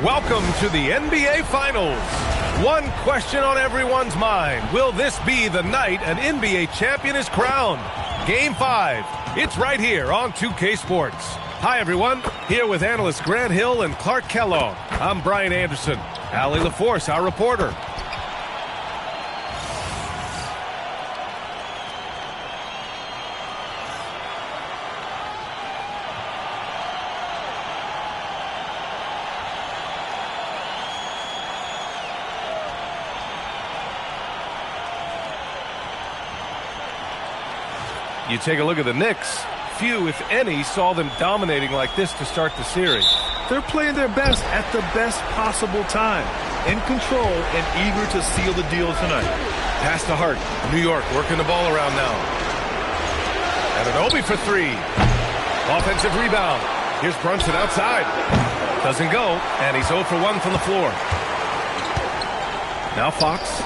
Welcome to the NBA Finals. One question on everyone's mind. Will this be the night an NBA champion is crowned? Game 5. It's right here on 2K Sports. Hi, everyone. Here with analysts Grant Hill and Clark Kellogg. I'm Brian Anderson. Allie LaForce, our reporter. You take a look at the Knicks. Few, if any, saw them dominating like this to start the series. They're playing their best at the best possible time. In control and eager to seal the deal tonight. Pass to Hart. New York working the ball around now. Anunoby for three. Offensive rebound. Here's Brunson outside. Doesn't go, and he's 0 for 1 from the floor. Now Fox.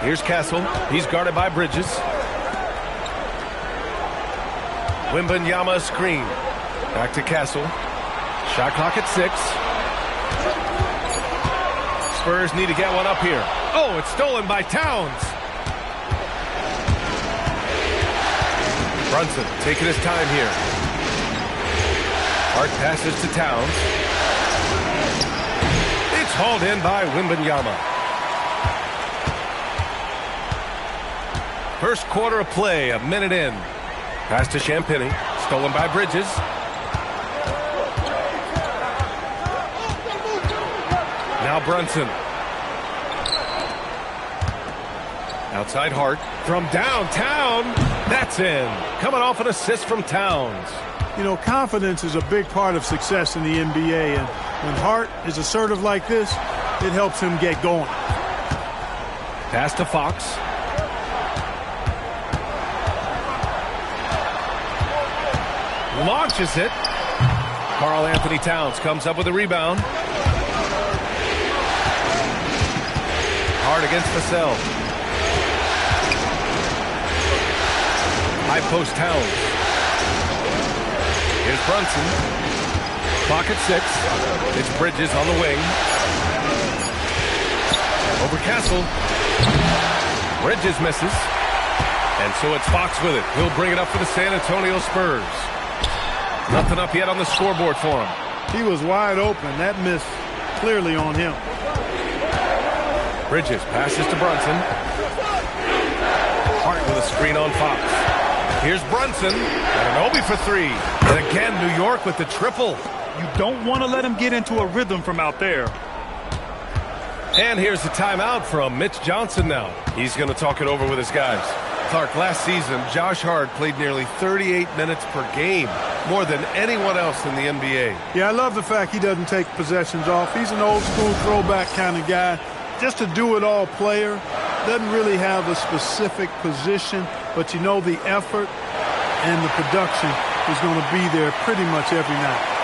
Here's Castle. He's guarded by Bridges. Wembanyama screen. Back to Castle. Shot clock at 6. Spurs need to get one up here. Oh, it's stolen by Towns. Brunson taking his time here. Hart passes to Towns. It's hauled in by Wembanyama. First quarter of play, a minute in. Pass to Champagny, stolen by Bridges. Now Brunson. Outside Hart. From downtown. That's in. Coming off an assist from Towns. You know, confidence is a big part of success in the NBA, and when Hart is assertive like this, it helps him get going. Pass to Fox. Launches it. Karl Anthony Towns comes up with a rebound. Hard against Vassell. High post Towns. Here's Brunson. Clock at 6. It's Bridges on the wing. Over Castle. Bridges misses. And so it's Fox with it. He'll bring it up for the San Antonio Spurs. Nothing up yet on the scoreboard for him. He was wide open. That miss clearly on him. Bridges passes to Brunson. Hart with a screen on Fox. Here's Brunson. Anunoby for three. And again, New York with the triple. You don't want to let him get into a rhythm from out there. And here's the timeout from Mitch Johnson now. He's going to talk it over with his guys. Clark, last season, Josh Hart played nearly 38 minutes per game, more than anyone else in the NBA. Yeah, I love the fact he doesn't take possessions off. He's an old-school throwback kind of guy. Just a do-it-all player. Doesn't really have a specific position, but you know the effort and the production is going to be there pretty much every night.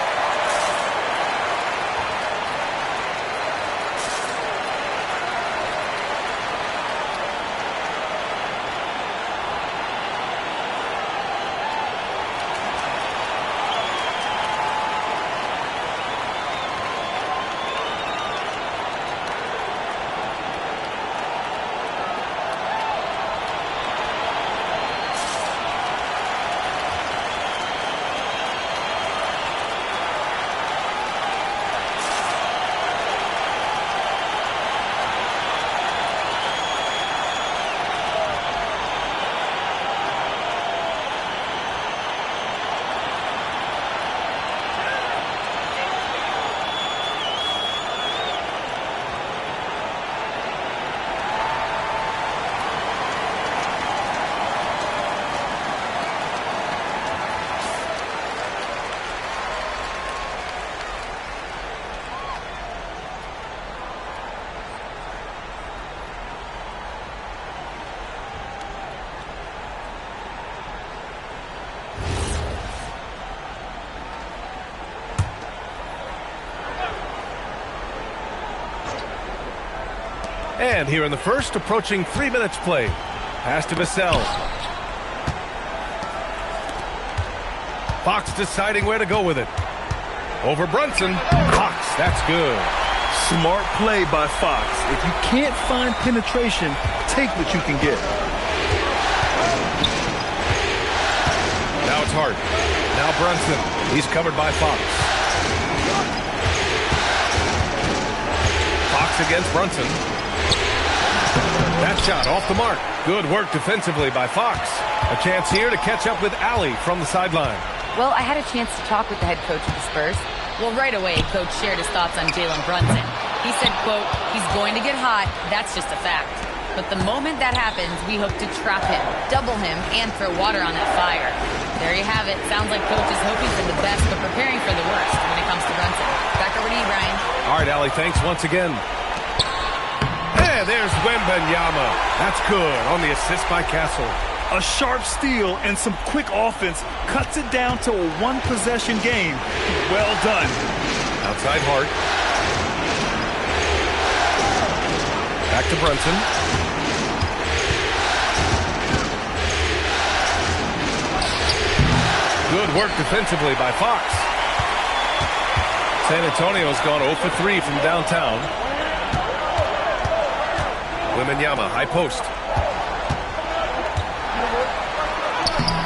And here in the first, approaching 3 minutes play. Pass to Vassell. Fox deciding where to go with it. Over Brunson. Fox, that's good. Smart play by Fox. If you can't find penetration, take what you can get. Now it's Hart. Now Brunson. He's covered by Fox. Fox against Brunson. That shot off the mark. Good work defensively by Fox. A chance here to catch up with Allie from the sideline. Well, I had a chance to talk with the head coach of the Spurs. Well, right away, Coach shared his thoughts on Jalen Brunson. He said, quote, he's going to get hot. That's just a fact. But the moment that happens, we hope to trap him, double him, and throw water on that fire. There you have it. Sounds like Coach is hoping for the best, but preparing for the worst when it comes to Brunson. Back over to you, Brian. All right, Allie, thanks once again. Hey, there's Wembanyama. That's good on the assist by Castle. A sharp steal and some quick offense cuts it down to a one-possession game. Well done. Outside Hart. Back to Brunson. Good work defensively by Fox. San Antonio's gone 0 for 3 from downtown. Wembanyama, high post.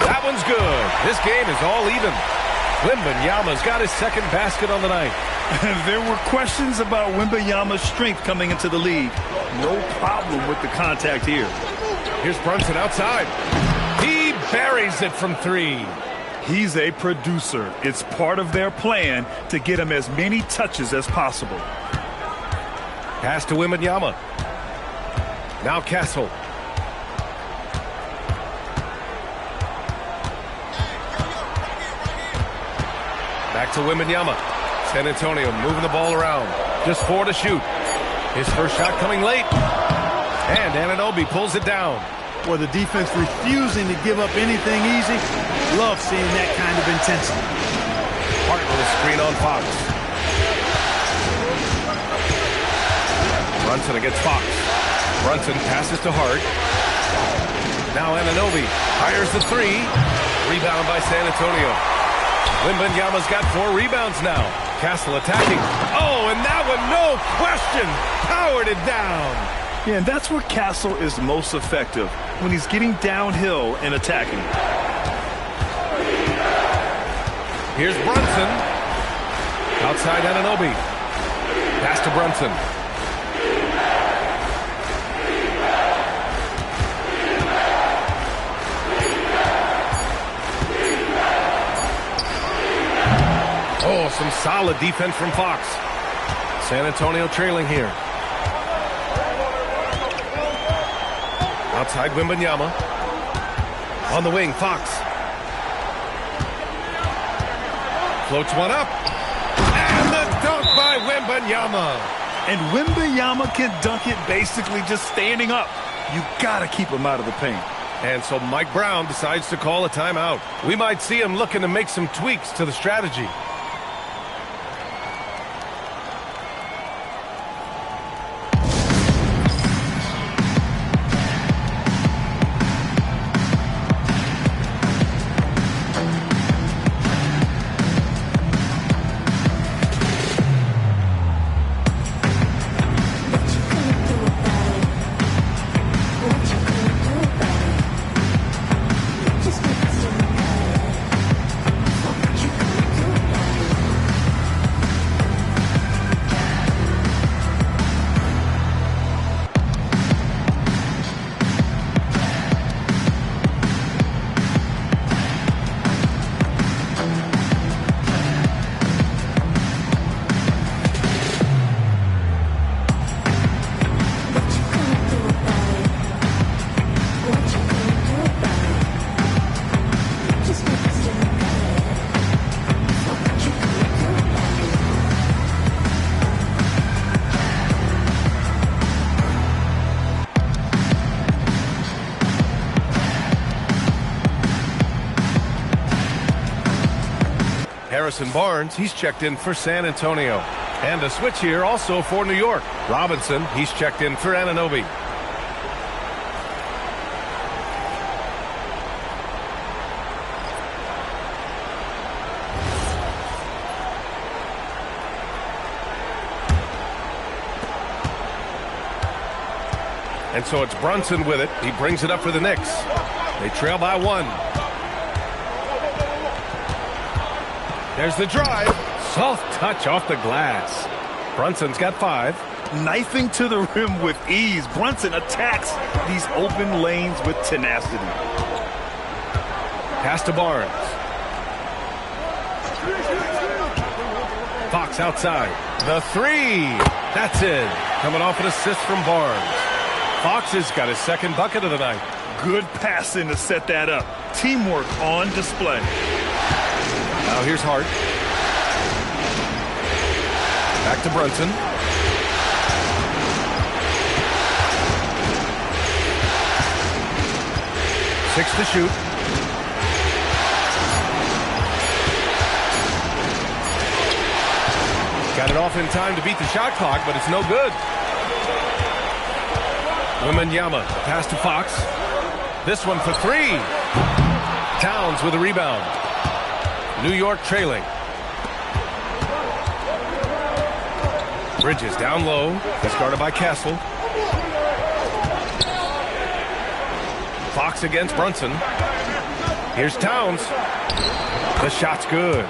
That one's good. This game is all even. Wembanyama's got his second basket on the night. There were questions about Wembanyama's strength coming into the league. No problem with the contact here. Here's Brunson outside. He buries it from 3. He's a producer. It's part of their plan to get him as many touches as possible. Pass to Wembanyama. Now Castle. Back to Wembanyama. San Antonio moving the ball around. Just 4 to shoot. His first shot coming late. And Anunoby pulls it down. Boy, the defense refusing to give up anything easy. Love seeing that kind of intensity. Hart with a screen on Fox. Brunson against Fox. Brunson passes to Hart. Now Anunoby fires the 3. Rebound by San Antonio. Wembanyama's got 4 rebounds now. Castle attacking. Oh, and that one, no question, powered it down. Yeah, and that's where Castle is most effective, when he's getting downhill and attacking. Here's Brunson. Outside Anunoby. Pass to Brunson. Oh, some solid defense from Fox. San Antonio trailing here. Outside Wembanyama. On the wing, Fox. Floats one up. And the dunk by Wembanyama. And Wembanyama can dunk it basically just standing up. You got to keep him out of the paint. And so Mike Brown decides to call a timeout. We might see him looking to make some tweaks to the strategy. Harrison Barnes, he's checked in for San Antonio. And a switch here also for New York. Robinson, he's checked in for Anunoby. And so it's Brunson with it. He brings it up for the Knicks. They trail by 1. There's the drive. Soft touch off the glass. Brunson's got 5. Knifing to the rim with ease. Brunson attacks these open lanes with tenacity. Pass to Barnes. Fox outside. The 3. That's it. Coming off an assist from Barnes. Fox has got his second bucket of the night. Good passing to set that up. Teamwork on display. Now here's Hart. Back to Brunson. Six to shoot. Got it off in time to beat the shot clock, but it's no good. Wembanyama, pass to Fox. This one for 3. Towns with a rebound. New York trailing. Bridges down low. That's guarded by Castle. Fox against Brunson. Here's Towns. The shot's good.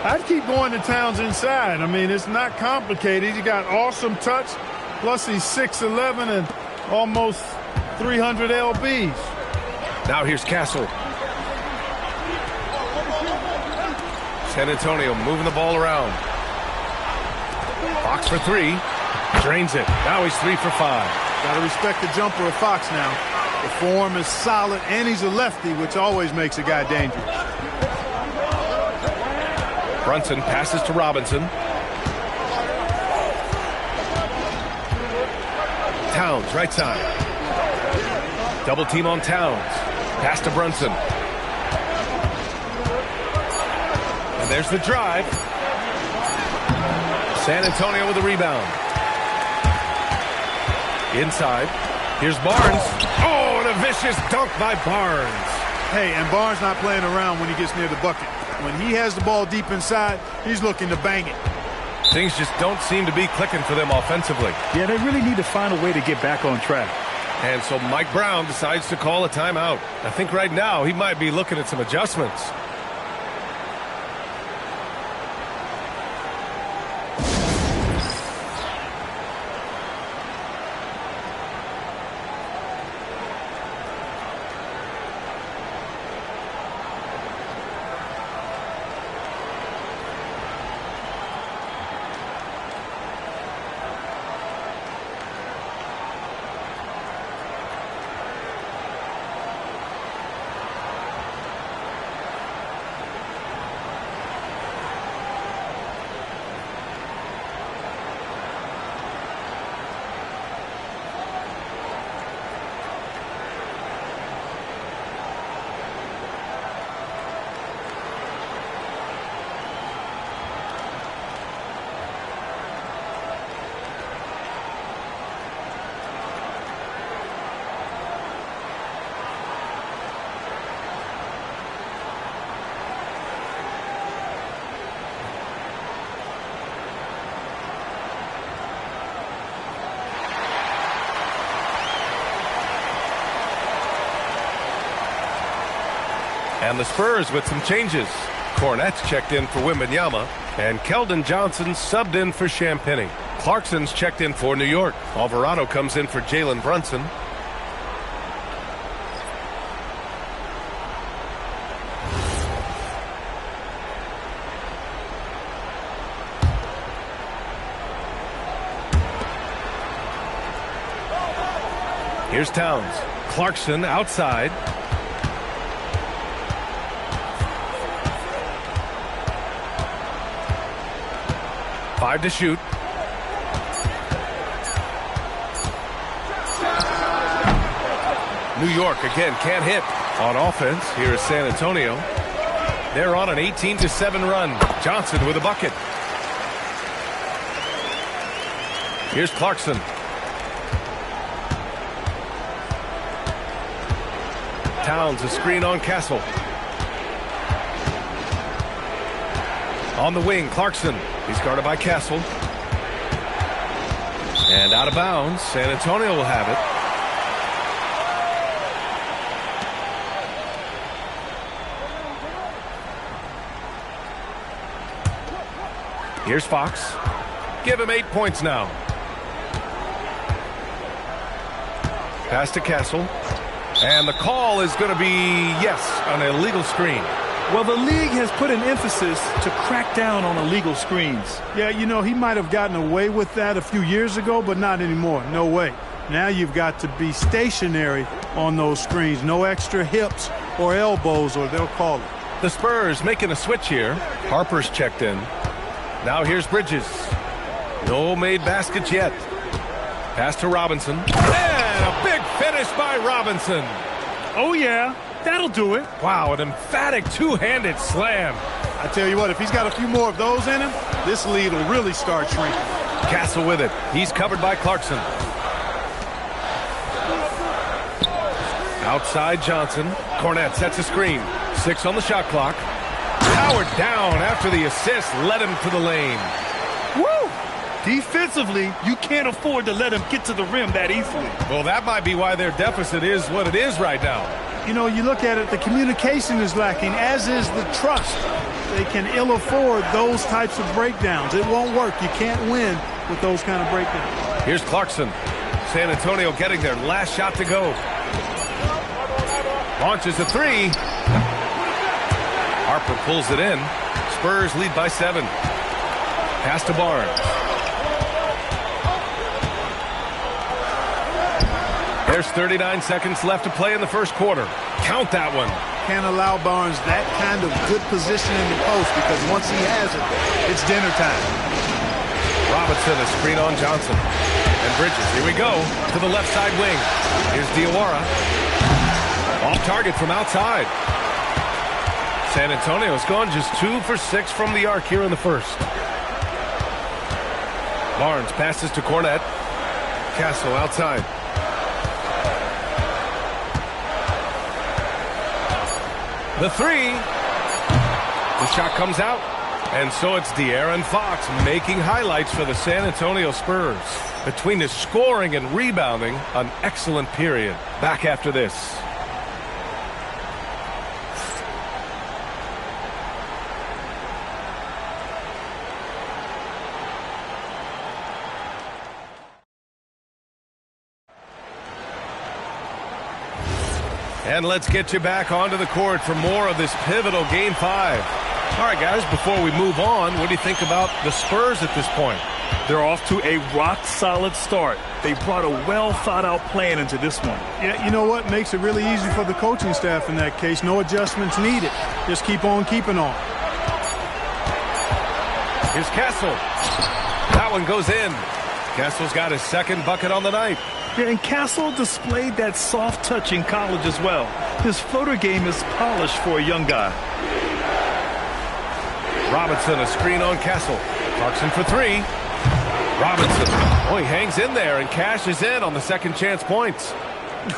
I'd keep going to Towns inside. I mean, it's not complicated. He got awesome touch. Plus, he's 6'11" and almost 300 lbs. Now here's Castle. San Antonio moving the ball around. Fox for 3. Drains it. Now he's 3 for 5. Got to respect the jumper of Fox now. The form is solid, and he's a lefty, which always makes a guy dangerous. Brunson passes to Robinson. Towns, right side. Double team on Towns. Pass to Brunson. And there's the drive. San Antonio with a rebound. Inside. Here's Barnes. Oh, and a vicious dunk by Barnes. Hey, and Barnes not playing around when he gets near the bucket. When he has the ball deep inside, he's looking to bang it. Things just don't seem to be clicking for them offensively. Yeah, they really need to find a way to get back on track. And so Mike Brown decides to call a timeout. I think right now he might be looking at some adjustments. And the Spurs with some changes. Cornette's checked in for Wembanyama, and Keldon Johnson subbed in for Champagnie. Clarkson's checked in for New York. Alvarado comes in for Jalen Brunson. Here's Towns. Clarkson outside. Five to shoot. New York again can't hit on offense. Here is San Antonio. They're on an 18-7 run. Johnson with a bucket. Here's Clarkson. Towns a screen on Castle. On the wing, Clarkson. He's guarded by Castle. And out of bounds. San Antonio will have it. Here's Fox. Give him 8 points now. Pass to Castle. And the call is going to be, yes, an illegal screen. Well, the league has put an emphasis to crack down on illegal screens. Yeah, you know, he might have gotten away with that a few years ago, but not anymore. No way. Now you've got to be stationary on those screens. No extra hips or elbows, or they'll call it. The Spurs making a switch here. Harper's checked in. Now here's Bridges. No made baskets yet. Pass to Robinson. And a big finish by Robinson. Oh, yeah. That'll do it. Wow, an emphatic two-handed slam. I tell you what, if he's got a few more of those in him, this lead will really start shrinking. Castle with it. He's covered by Clarkson. Outside Johnson. Cornette sets a screen. 6 on the shot clock. Powered down after the assist led him to the lane. Woo! Defensively, you can't afford to let him get to the rim that easily. Well, that might be why their deficit is what it is right now. You know, you look at it, the communication is lacking, as is the trust. They can ill afford those types of breakdowns. It won't work. You can't win with those kind of breakdowns. Here's Clarkson. San Antonio getting their last shot to go. Launches a 3. Harper pulls it in. Spurs lead by 7. Pass to Barnes. There's 39 seconds left to play in the first quarter. Count that one. Can't allow Barnes that kind of good position in the post, because once he has it, it's dinner time. Robinson, a screen on Johnson. And Bridges, here we go, to the left side wing. Here's Diawara. Off target from outside. San Antonio's gone just 2 for 6 from the arc here in the first. Barnes passes to Cornette. Castle outside. The 3. The shot comes out. And so it's De'Aaron Fox making highlights for the San Antonio Spurs. Between his scoring and rebounding, an excellent period. Back after this. And let's get you back onto the court for more of this pivotal Game 5. All right, guys, before we move on, what do you think about the Spurs at this point? They're off to a rock-solid start. They brought a well-thought-out plan into this one. Yeah, you know what? Makes it really easy for the coaching staff in that case. No adjustments needed. Just keep on keeping on. Here's Castle. That one goes in. Castle's got his second bucket on the night. Yeah, and Castle displayed that soft touch in college as well. His floater game is polished for a young guy. Robinson, a screen on Castle. Clarkson for 3. Robinson, oh, he hangs in there and cashes in on the second chance points.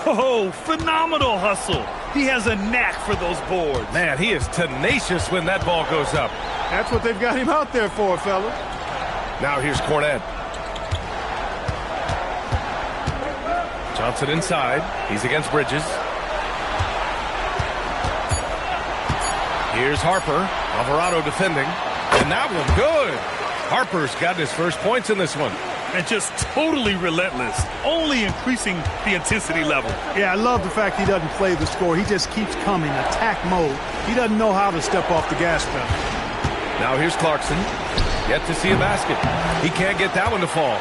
Oh, phenomenal hustle. He has a knack for those boards. Man, he is tenacious when that ball goes up. That's what they've got him out there for, fella. Now here's Cornette. Johnson inside. He's against Bridges. Here's Harper. Alvarado defending. And that one good. Harper's got his first points in this one. And just totally relentless. Only increasing the intensity level. Yeah, I love the fact he doesn't play the score. He just keeps coming, attack mode. He doesn't know how to step off the gas pedal. Now here's Clarkson. Yet to see a basket. He can't get that one to fall.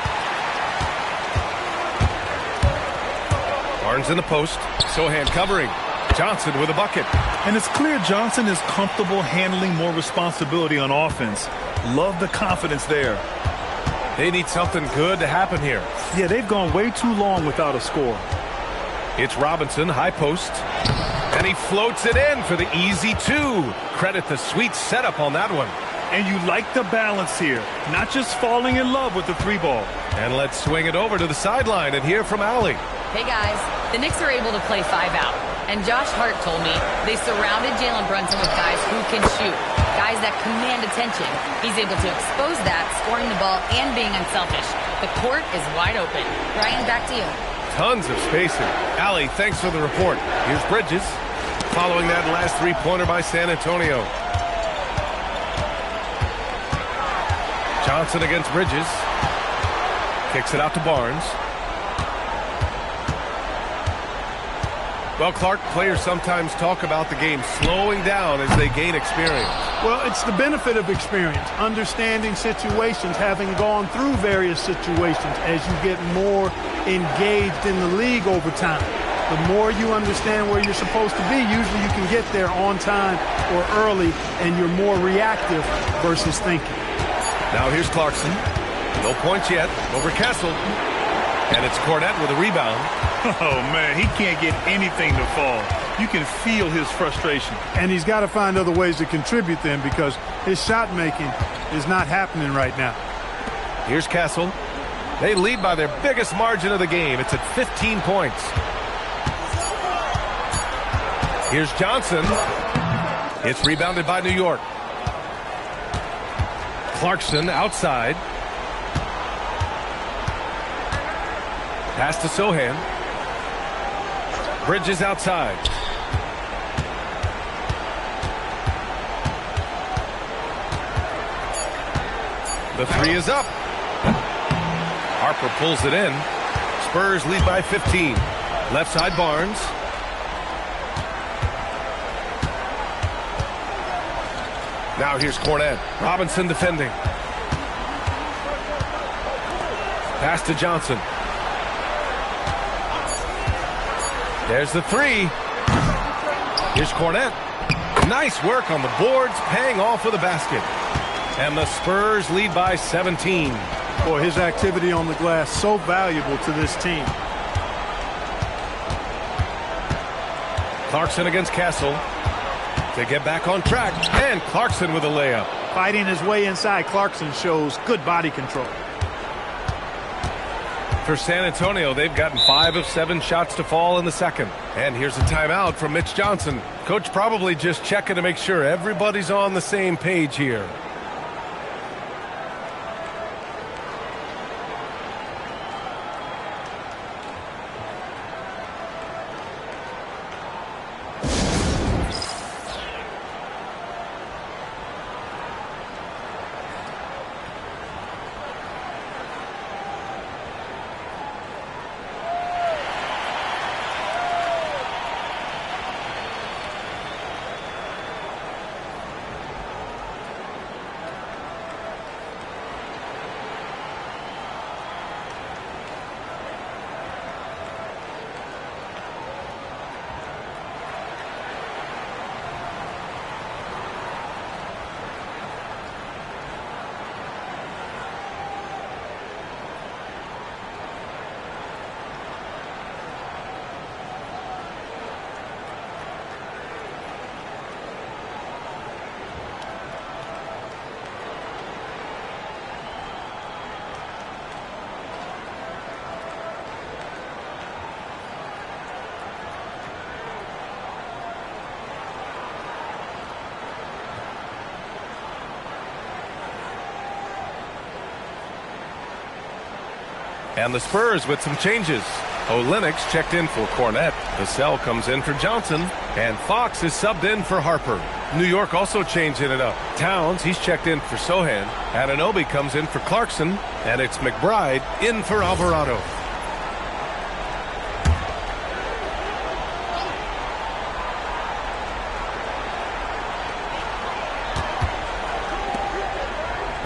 Barnes in the post. Sohan covering. Johnson with a bucket. And it's clear Johnson is comfortable handling more responsibility on offense. Love the confidence there. They need something good to happen here. Yeah, they've gone way too long without a score. It's Robinson, high post. And he floats it in for the easy 2. Credit the sweet setup on that one. And you like the balance here. Not just falling in love with the 3 ball. And let's swing it over to the sideline and hear from Allie. Hey, guys. The Knicks are able to play 5 out. And Josh Hart told me they surrounded Jalen Brunson with guys who can shoot, guys that command attention. He's able to expose that, scoring the ball and being unselfish. The court is wide open. Ryan, back to you. Tons of spacing. Allie, thanks for the report. Here's Bridges, following that last 3-pointer by San Antonio. Johnson against Bridges. Kicks it out to Barnes. Well, Clark, players sometimes talk about the game slowing down as they gain experience. Well, it's the benefit of experience, understanding situations, having gone through various situations as you get more engaged in the league over time. The more you understand where you're supposed to be, usually you can get there on time or early, and you're more reactive versus thinking. Now here's Clarkson. No points yet over Castle. And it's Cornette with a rebound. Oh, man, he can't get anything to fall. You can feel his frustration. And he's got to find other ways to contribute then, because his shot making is not happening right now. Here's Castle. They lead by their biggest margin of the game. It's at 15 points. Here's Johnson. It's rebounded by New York. Clarkson outside. Pass to Sohan. Bridges outside. The three is up. Harper pulls it in. Spurs lead by 15. Left side Barnes. Now here's Cornette. Robinson defending. Pass to Johnson. There's the three. Here's Cornette. Nice work on the boards, paying off with a basket. And the Spurs lead by 17. Boy, his activity on the glass so valuable to this team. Clarkson against Castle. To get back on track. And Clarkson with a layup. Fighting his way inside, Clarkson shows good body control. For San Antonio, they've gotten 5 of 7 shots to fall in the second. And here's a timeout from Mitch Johnson. Coach probably just checking to make sure everybody's on the same page here. And the Spurs with some changes. Olenix checked in for Cornette. Vassell comes in for Johnson. And Fox is subbed in for Harper. New York also changing it up. Towns, he's checked in for Sohan. Anunoby comes in for Clarkson. And it's McBride in for Alvarado.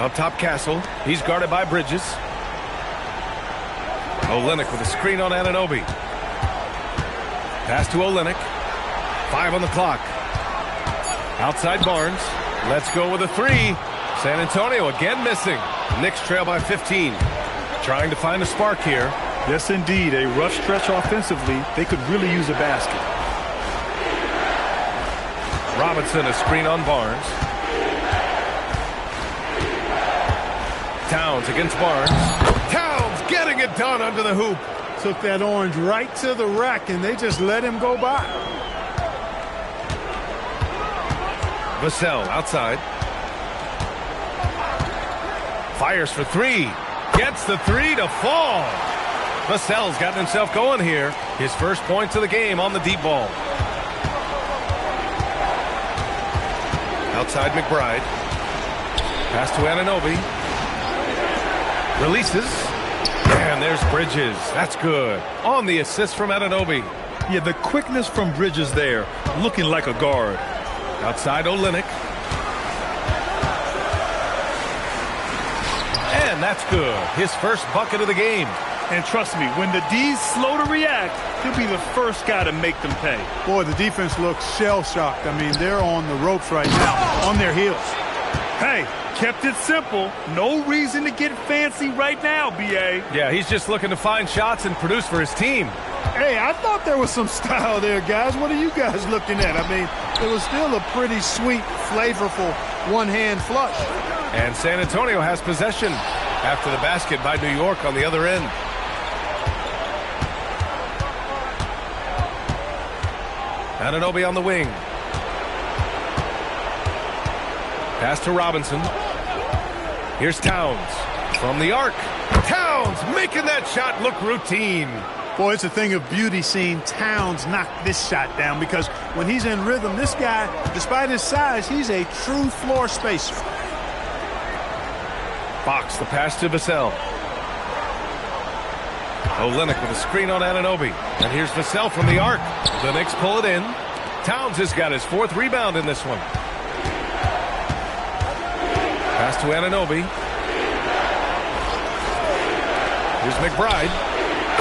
Up top, Castle. He's guarded by Bridges. Olynyk with a screen on Anunoby. Pass to Olynyk. 5 on the clock. Outside Barnes. Let's go with a three. San Antonio again missing. Knicks trail by 15. Trying to find a spark here. Yes, indeed. A rough stretch offensively. They could really use a basket. Robinson a screen on Barnes. Towns against Barnes. Towns getting it done under the hoop. Took that orange right to the rack, and they just let him go by. Vassell outside. Fires for three. Gets the three to fall. Vassell's gotten himself going here. His first points of the game on the deep ball. Outside McBride. Pass to Anunoby. Releases. And there's Bridges. That's good. On the assist from Anunoby. Yeah, the quickness from Bridges there, looking like a guard. Outside Olynyk. And that's good. His first bucket of the game. And trust me, when the D's slow to react, he'll be the first guy to make them pay. Boy, the defense looks shell-shocked. I mean, they're on the ropes right now, on their heels. Hey, kept it simple. No reason to get fancy right now, B.A. Yeah, he's just looking to find shots and produce for his team. Hey, I thought there was some style there, guys. What are you guys looking at? I mean, it was still a pretty sweet, flavorful one-hand flush. And San Antonio has possession after the basket by New York on the other end. Anunoby on the wing. Pass to Robinson. Here's Towns from the arc. Towns making that shot look routine. Boy, it's a thing of beauty seeing Towns knock this shot down, because when he's in rhythm, this guy, despite his size, he's a true floor spacer. Fox, the pass to Vassell. Olynyk with a screen on Anunoby. And here's Vassell from the arc. The Knicks pull it in. Towns has got his 4th rebound in this one. Pass to Anunoby. Here's McBride.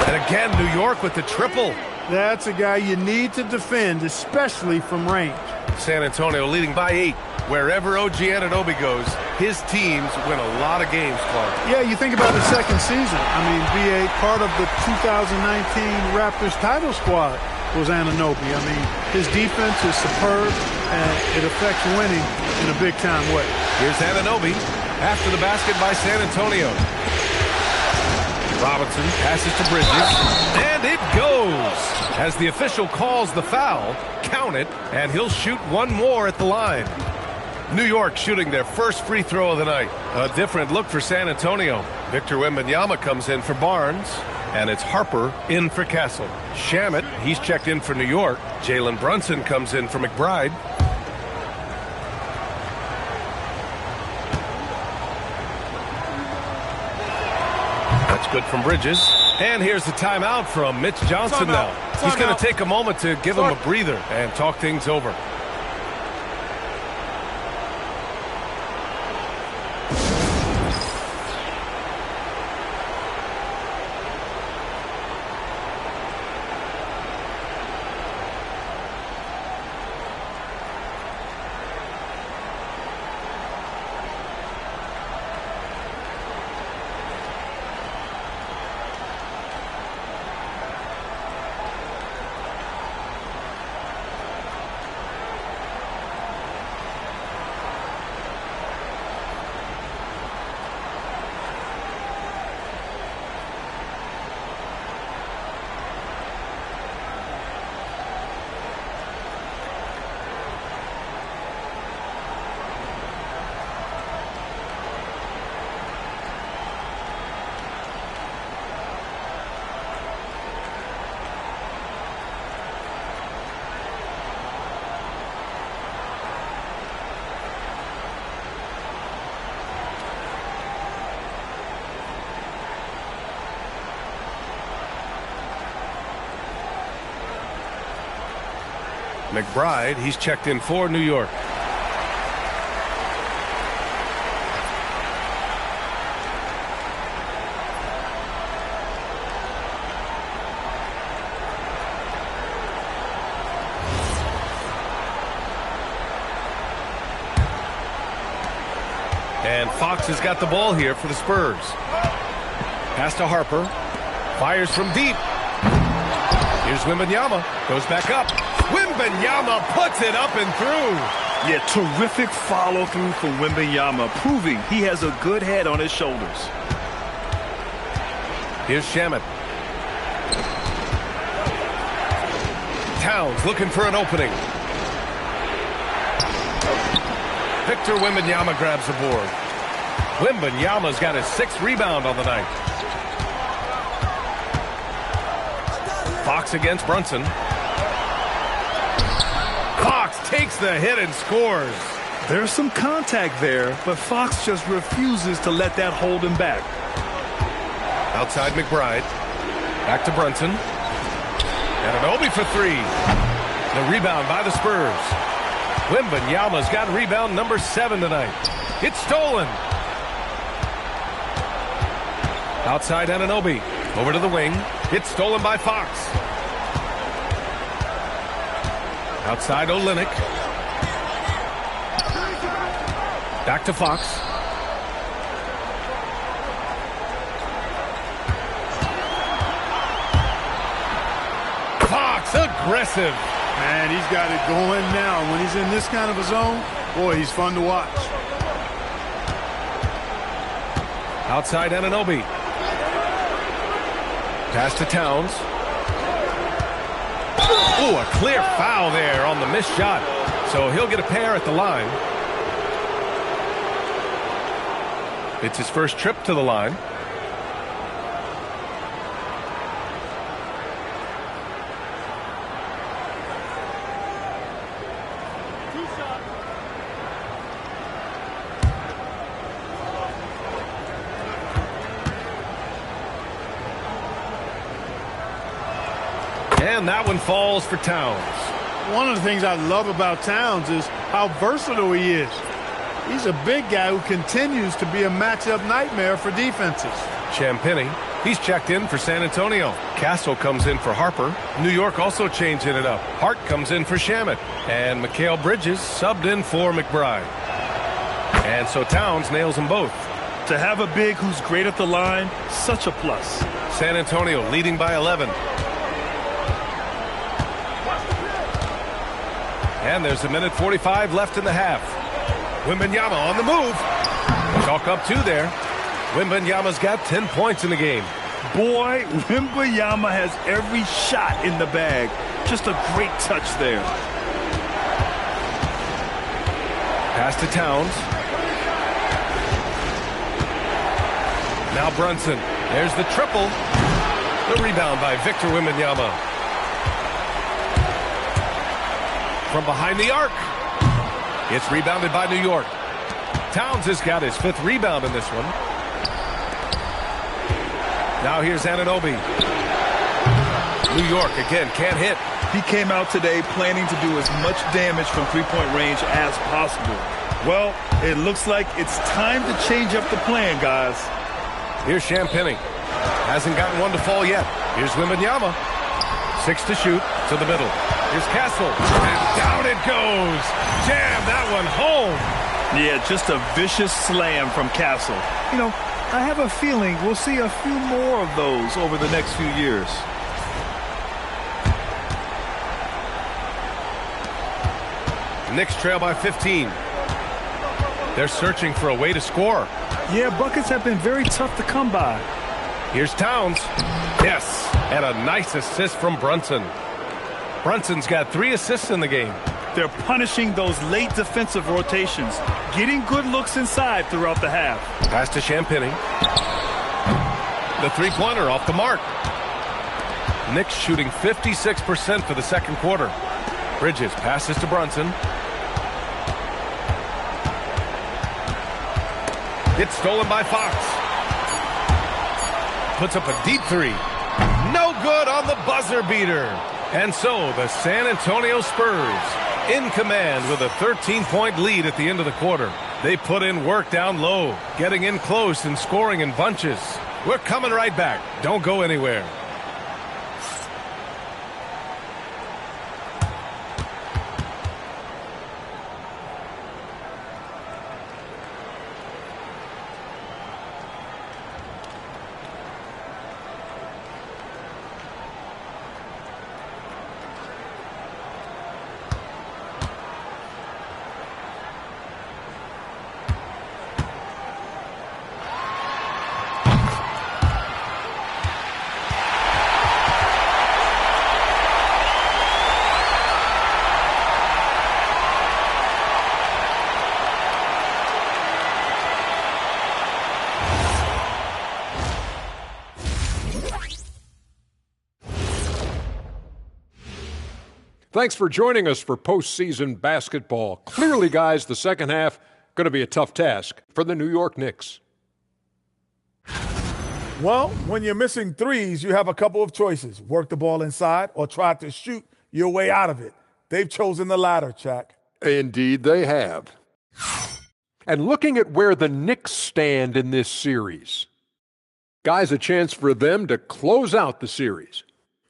And again, New York with the triple. That's a guy you need to defend, especially from range. San Antonio leading by 8. Wherever OG Anunoby goes, his teams win a lot of games, Clark. Yeah, you think about the second season. I mean, BA, part of the 2019 Raptors title squad was Anunoby. I mean, his defense is superb, and it affects winning in a big-time way. Here's Anunoby after the basket by San Antonio. Robinson passes to Bridges, and it goes. As the official calls the foul, count it, and he'll shoot one more at the line. New York shooting their first free throw of the night. A different look for San Antonio. Victor Wembanyama comes in for Barnes, and it's Harper in for Castle. Shamet, he's checked in for New York. Jalen Brunson comes in for McBride. That's good from Bridges. And here's the timeout from Mitch Johnson now. He's going to take a moment to give him a breather and talk things over. McBride, he's checked in for New York. And Fox has got the ball here for the Spurs. Pass to Harper. Fires from deep. Here's Wembanyama. Goes back up. Wembanyama puts it up and through. Yeah, terrific follow-through from Wembanyama, proving he has a good head on his shoulders. Here's Shamet. Towns looking for an opening. Victor Wembanyama grabs the board. Wembanyama's got his 6th rebound on the night. Fox against Brunson. Fox takes the hit and scores. There's some contact there, but Fox just refuses to let that hold him back. Outside McBride. Back to Brunson. Anunoby for three. The rebound by the Spurs. Wembanyama's got rebound number 7 tonight. It's stolen. Outside Anunoby. Over to the wing. It's stolen by Fox. Outside Olynyk. Back to Fox. Fox, aggressive. Man, he's got it going now. When he's in this kind of a zone, boy, he's fun to watch. Outside Anunoby. Pass to Towns. Ooh, a clear foul there on the missed shot. So he'll get a pair at the line. It's his first trip to the line. And that one falls for Towns. One of the things I love about Towns is how versatile he is. He's a big guy who continues to be a matchup nightmare for defenses. Champagnie, he's checked in for San Antonio. Castle comes in for Harper. New York also changing it up. Hart comes in for Shamet. And Mikal Bridges subbed in for McBride. And so Towns nails them both. To have a big who's great at the line, such a plus. San Antonio leading by 11. And there's 1:45 left in the half. Wembanyama on the move. Chalk up 2 there. Wembanyama's got 10 points in the game. Boy, Wembanyama has every shot in the bag. Just a great touch there. Pass to Towns. Now Brunson. There's the triple. The rebound by Victor Wembanyama. From behind the arc. It's rebounded by New York. Towns has got his 5th rebound in this one. Now here's Anunoby. New York again can't hit. He came out today planning to do as much damage from three-point range as possible. Well, it looks like it's time to change up the plan, guys. Here's Champagnie. Hasn't gotten one to fall yet. Here's Wembanyama. 6 to shoot to the middle. Here's Castle. And down it goes. Jam that one home. Yeah, just a vicious slam from Castle. You know, I have a feeling we'll see a few more of those over the next few years. Knicks trail by 15. They're searching for a way to score. Yeah, buckets have been very tough to come by. Here's Towns. Yes, and a nice assist from Brunson. Brunson's got 3 assists in the game. They're punishing those late defensive rotations, getting good looks inside throughout the half. Pass to Champagnie. The three-pointer off the mark. Knicks shooting 56% for the second quarter. Bridges passes to Brunson. It's stolen by Fox. Puts up a deep 3. No good on the buzzer beater. And so the San Antonio Spurs in command with a 13-point lead at the end of the quarter. They put in work down low, getting in close and scoring in bunches. We're coming right back. Don't go anywhere. Thanks for joining us for postseason basketball. Clearly, guys, the second half going to be a tough task for the New York Knicks. Well, when you're missing threes, you have a couple of choices. Work the ball inside or try to shoot your way out of it. They've chosen the latter, Jack. Indeed they have. And looking at where the Knicks stand in this series, guys, a chance for them to close out the series.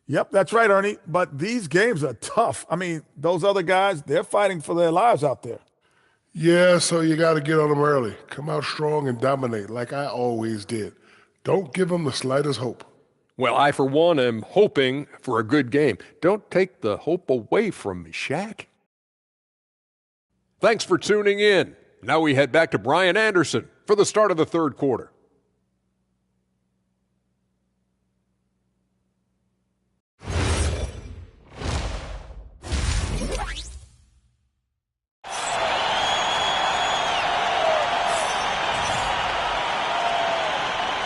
Yep, that's right, Ernie. But these games are tough. I mean, those other guys, they're fighting for their lives out there. Yeah, so you got to get on them early. Come out strong and dominate like I always did. Don't give them the slightest hope. Well, I, for one, am hoping for a good game. Don't take the hope away from me, Shaq. Thanks for tuning in. Now we head back to Brian Anderson for the start of the third quarter.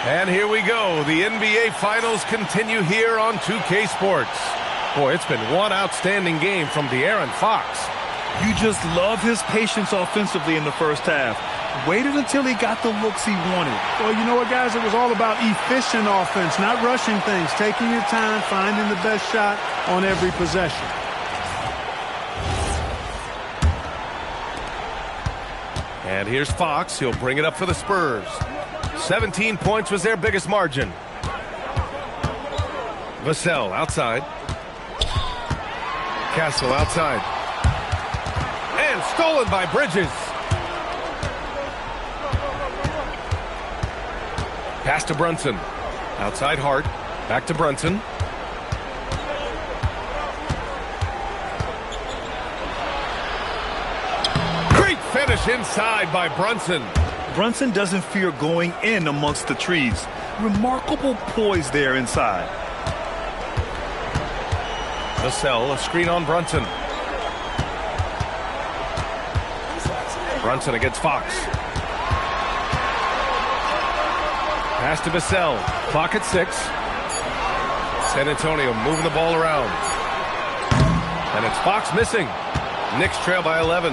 And here we go. The NBA Finals continue here on 2K Sports. Boy, it's been one outstanding game from De'Aaron Fox. You just love his patience offensively in the first half. Waited until he got the looks he wanted. Well, you know what, guys? It was all about efficient offense, not rushing things, taking your time, finding the best shot on every possession. And here's Fox. He'll bring it up for the Spurs. 17 points was their biggest margin. Vassell outside. Castle outside. And stolen by Bridges. Pass to Brunson. Outside Hart. Back to Brunson. Great finish inside by Brunson. Brunson doesn't fear going in amongst the trees. Remarkable poise there inside. Vassell, a screen on Brunson. Brunson against Fox. Pass to Vassell. Clock at 6. San Antonio moving the ball around. And it's Fox missing. Knicks trail by 11.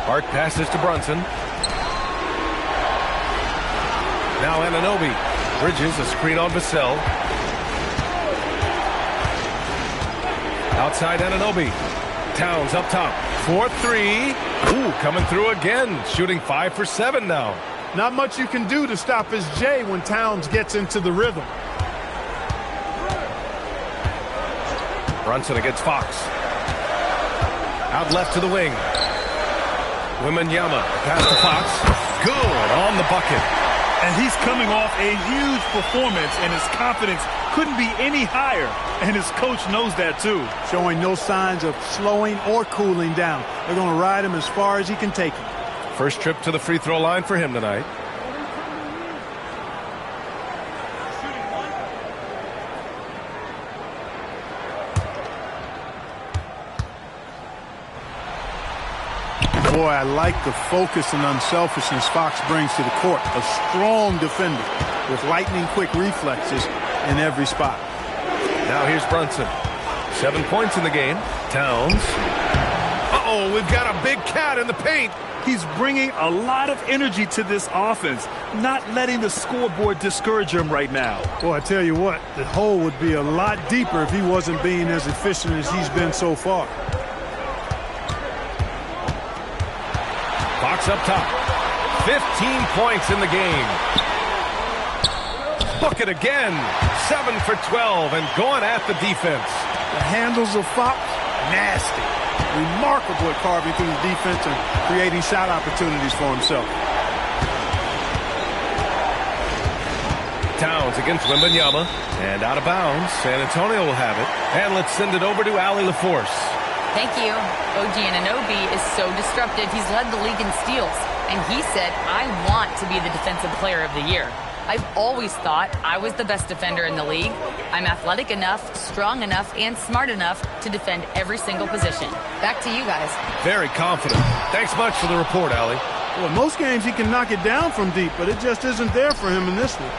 Hart passes to Brunson. Now Anunoby. Bridges, a screen on Vassell. Outside Anunoby. Towns up top. 4-3. Ooh, coming through again. Shooting 5 for 7 now. Not much you can do to stop his J when Towns gets into the rhythm. Brunson against Fox. Out left to the wing. Wembanyama. Pass to Fox. Good on the bucket. And he's coming off a huge performance, and his confidence couldn't be any higher. And his coach knows that, too. Showing no signs of slowing or cooling down. They're going to ride him as far as he can take him. First trip to the free throw line for him tonight. Boy, I like the focus and unselfishness Fox brings to the court. A strong defender with lightning-quick reflexes in every spot. Now here's Brunson. 7 points in the game. Towns. Uh-oh, we've got a big cat in the paint. He's bringing a lot of energy to this offense, not letting the scoreboard discourage him right now. Boy, I tell you what, the hole would be a lot deeper if he wasn't being as efficient as he's been so far. Fox up top. 15 points in the game. Bucket again. 7 for 12 and going at the defense. The handles of Fox, nasty. Remarkable at carving through the defense and creating shot opportunities for himself. Towns against Wembanyama. And out of bounds. San Antonio will have it. And let's send it over to Allie LaForce. Thank you. OG Anunoby is so disruptive. He's led the league in steals. And he said, I want to be the defensive player of the year. I've always thought I was the best defender in the league. I'm athletic enough, strong enough, and smart enough to defend every single position. Back to you guys. Very confident. Thanks much for the report, Allie. Well, most games he can knock it down from deep, but it just isn't there for him in this one.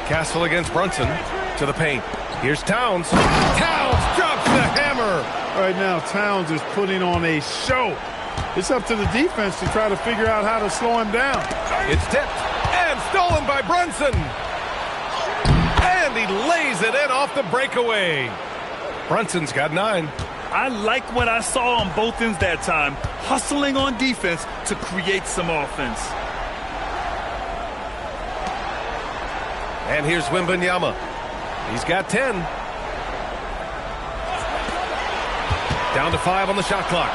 Castle against Brunson to the paint. Here's Towns. Towns drops the hammer. Right now, Towns is putting on a show. It's up to the defense to try to figure out how to slow him down. It's tipped and stolen by Brunson. And he lays it in off the breakaway. Brunson's got 9. I like what I saw on both ends that time, hustling on defense to create some offense. And here's Wembanyama. He's got 10. Down to 5 on the shot clock.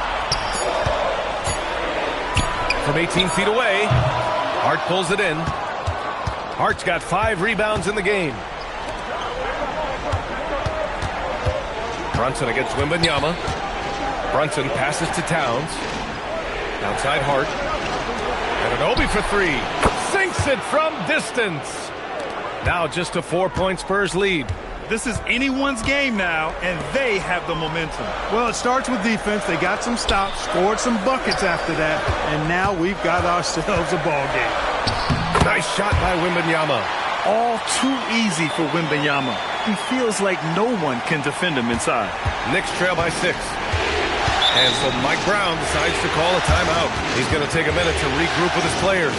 From 18 feet away, Hart pulls it in. Hart's got 5 rebounds in the game. Brunson against Wembanyama. Brunson passes to Towns. Outside Hart. And an Obi for 3. Sinks it from distance. Now just a 4-point Spurs lead. This is anyone's game now, and they have the momentum. Well, it starts with defense. They got some stops, scored some buckets after that, and now we've got ourselves a ball game. Nice shot by Wembanyama. All too easy for Wembanyama. He feels like no one can defend him inside. Knicks trail by 6. And so Mike Brown decides to call a timeout. He's going to take a minute to regroup with his players.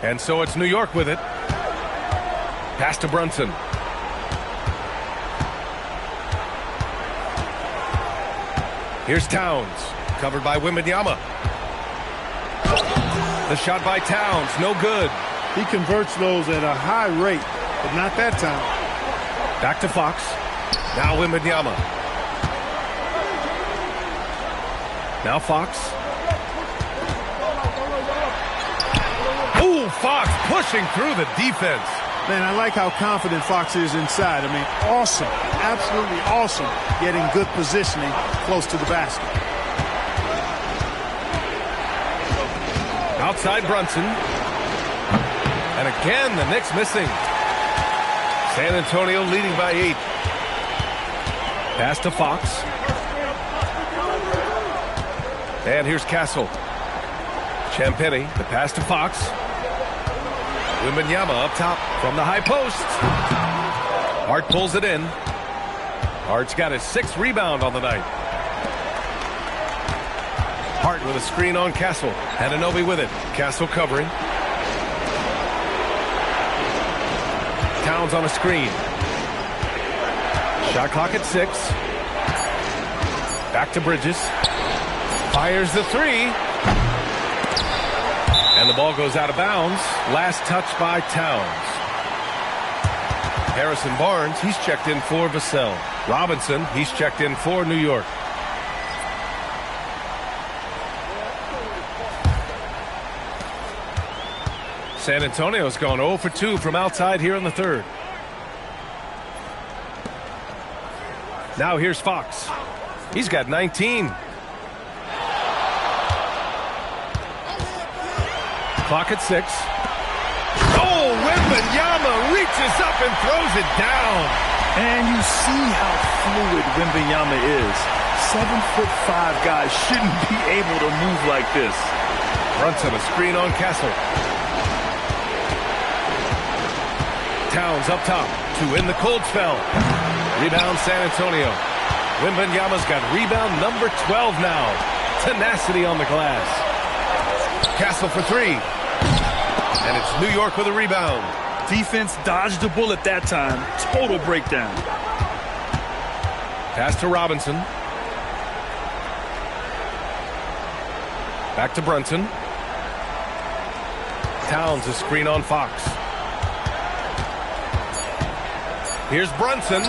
And so it's New York with it. Pass to Brunson. Here's Towns, covered by Wembanyama. The shot by Towns, no good. He converts those at a high rate, but not that time. Back to Fox. Now Wembanyama. Now Fox. Ooh, Fox pushing through the defense. Man, I like how confident Fox is inside. I mean, awesome, absolutely awesome, getting good positioning close to the basket. Outside Brunson. And again, the Knicks missing. San Antonio leading by 8. Pass to Fox. And here's Castle. Champagny, the pass to Fox. Wembanyama up top from the high post. Hart pulls it in. Hart's got his 6th rebound on the night. Hart with a screen on Castle. Anunoby with it. Castle covering. Towns on a screen. Shot clock at 6. Back to Bridges. Fires the 3. And the ball goes out of bounds. Last touch by Towns. Harrison Barnes, he's checked in for Vassell. Robinson, he's checked in for New York. San Antonio's gone 0 for 2 from outside here in the 3rd. Now here's Fox. He's got 19. Clock at 6. Oh, Wembanyama throws it down. And you see how fluid Wembanyama is. 7'5" guys shouldn't be able to move like this. Brunson, a screen on Castle. Towns up top to win the cold spell. Rebound San Antonio. Wembanyama's got rebound number 12 now. Tenacity on the glass. Castle for three. And it's New York with a rebound. Defense dodged the bullet that time. Total breakdown. Pass to Robinson. Back to Brunson. Towns a screen on Fox. Here's Brunson.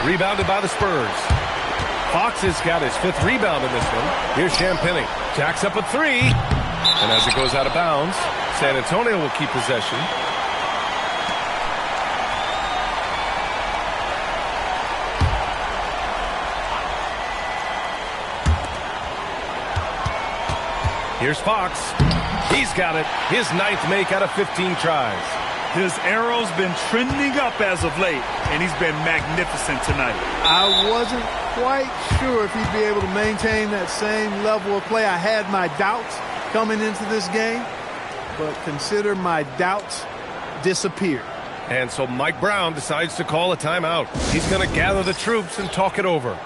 Rebounded by the Spurs. Fox has got his 5th rebound in this one. Here's Champagny. Jacks up a three. And as it goes out of bounds, San Antonio will keep possession. Here's Fox. He's got it. His 9th make out of 15 tries. His arrow's been trending up as of late, and he's been magnificent tonight. I wasn't quite sure if he'd be able to maintain that same level of play. I had my doubts coming into this game, but consider my doubts disappeared. And so Mike Brown decides to call a timeout. He's going to gather the troops and talk it over.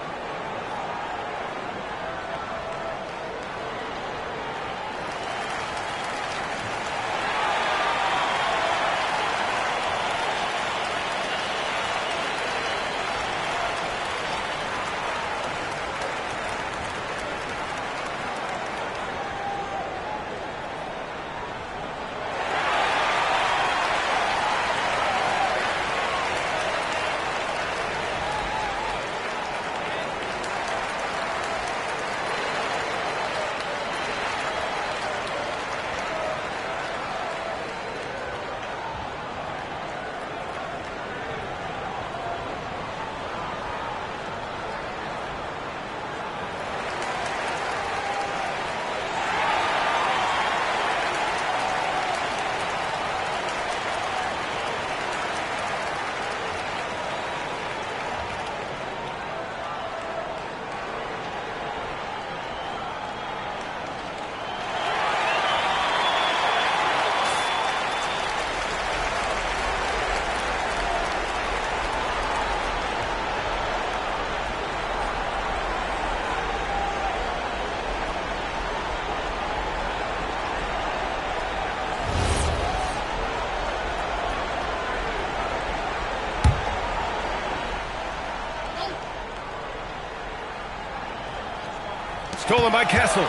Stolen by Castle.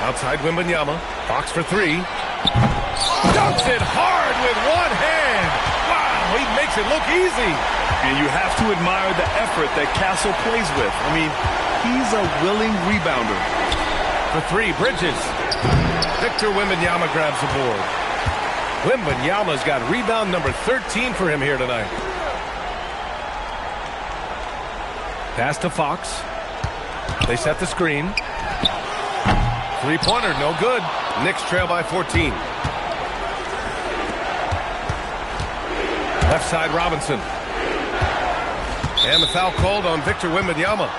Outside Wembanyama. Fox for three. Dumps it hard with one hand. Wow, he makes it look easy. And you have to admire the effort that Castle plays with. I mean, he's a willing rebounder. For three, Bridges. Victor Wembanyama grabs the board. Wembanyama's got rebound number 13 for him here tonight. Pass to Fox. They set the screen. Three-pointer, no good. Knicks trail by 14. Left side, Robinson. And the foul called on Victor Wembanyama.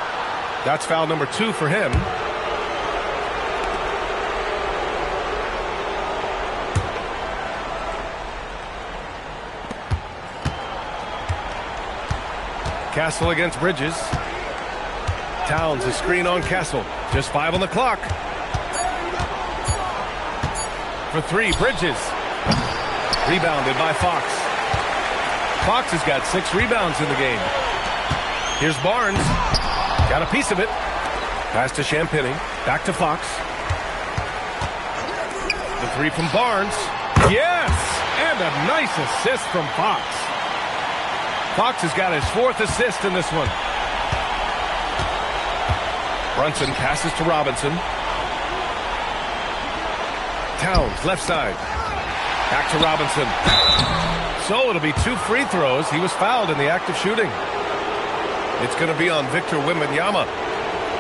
That's foul number 2 for him. Castle against Bridges. Towns a screen on Castle. Just 5 on the clock. For three, Bridges. Rebounded by Fox. Fox has got 6 rebounds in the game. Here's Barnes. Got a piece of it. Pass to Champagny. Back to Fox. The three from Barnes. Yes! And a nice assist from Fox. Fox has got his 4th assist in this one. Brunson passes to Robinson. Towns, left side. Back to Robinson. So it'll be 2 free throws. He was fouled in the act of shooting. It's going to be on Victor Wembanyama.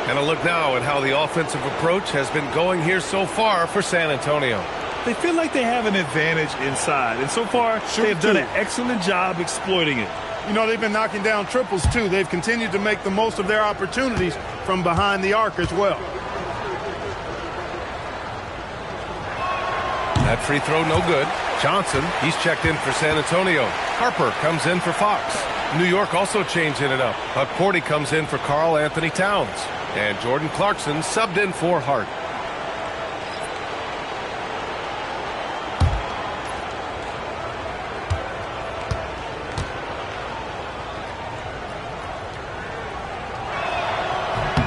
And a look now at how the offensive approach has been going here so far for San Antonio. They feel like they have an advantage inside, and so far they've done an excellent job exploiting it. You know, they've been knocking down triples, too. They've continued to make the most of their opportunities from behind the arc as well. That free throw no good. Johnson, he's checked in for San Antonio. Harper comes in for Fox. New York also changing it up. Cordy comes in for Karl Anthony Towns. And Jordan Clarkson subbed in for Hart.